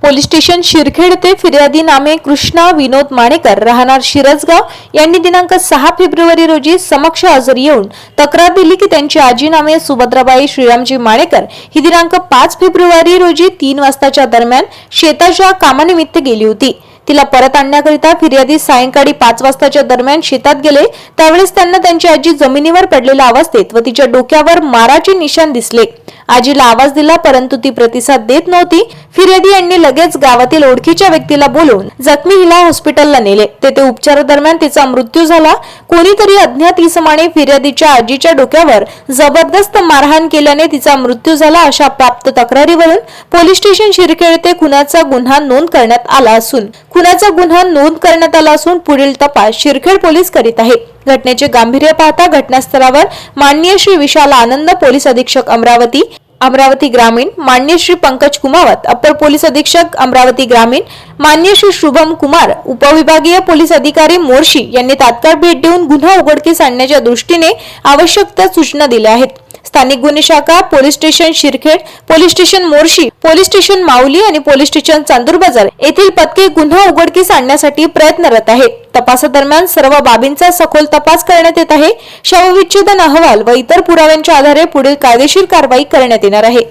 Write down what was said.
Police station शिरखेड ते फिर्यादी नामे कृष्णा विनोद माणेकर राहणार शिरसगाव यांनी दिनांक 6 फेब्रुवारी रोजी समक्ष हजर येऊन तक्रार दिली की त्यांची आजी नामे सुभद्राबाई श्रीरामजी माणेकर ही दिनांक 5 फेब्रुवारी रोजी 3 वाजताच्या दरम्यान शेताच्या कामानिमित्त गेली होती। तिला परत आणण्याकरिता फिर्यादी सायंकाळी 5 वाजताच्या दरम्यान शेतात गेले। त्यावेळेस त्यांना त्यांची आजी जमिनीवर पडलेल्या अवस्थेत व तिच्या डोक्यावर माराचे निशाण दिसले। आजीला आवाज दिला परंतु ती प्रतिसाद देत नव्हती। फिर्यादी यांनी लगेच गावातील ओळखीच्या व्यक्तीला बोलवून जखमी हिला हॉस्पिटलला नेले। तेथे उपचारादरम्यान तिचा मृत्यू झाला। कोणीतरी अज्ञात इसमाने फिर्यादीच्या आजीच्या डोक्यावर जबरदस्त मारहाण केल्याने तिचा मृत्यू झाला अशा प्राप्त तक्रारीवरून पोलीस स्टेशन शिरखेड येथे खुनाचा गुन्हा नोंद करण्यात आला असून पुढील तपास शिरखेड पोलीस करीत आहे। घटनेचे गांभीर्य पाहता घटनास्थळावर माननीय श्री विशाल आनंद पोलीस अधीक्षक अमरावती ग्रामीण, माननीय श्री पंकज कुमावत अपर पोलीस अधीक्षक अमरावती ग्रामीण, माननीय श्री शुभम कुमार उपविभागीय पोलीस अधिकारी मोर्शी यांनी तात्काळ भेट देऊन गुन्हा उघडकीस आणण्याच्या दृष्टीने आवश्यक त्या सूचना दिल्या आहेत। स्थानिक गुन्हे शाखा, police station Shirkhed, police station Morshi, police station Mauli आणि पोलीस स्टेशन चांदूर बाजार येथील पथके गुन्हा उघडकीस आणण्यासाठी प्रयत्नरत आहेत। तपासादरम्यान सर्व बाबींचा सखोल तपास करण्यात येत आहे। शवविच्छेदन अहवाल व इतर पुराव्यांच्या आधारे पुढील कायदेशीर कारवाई करण्यात येणार आहे।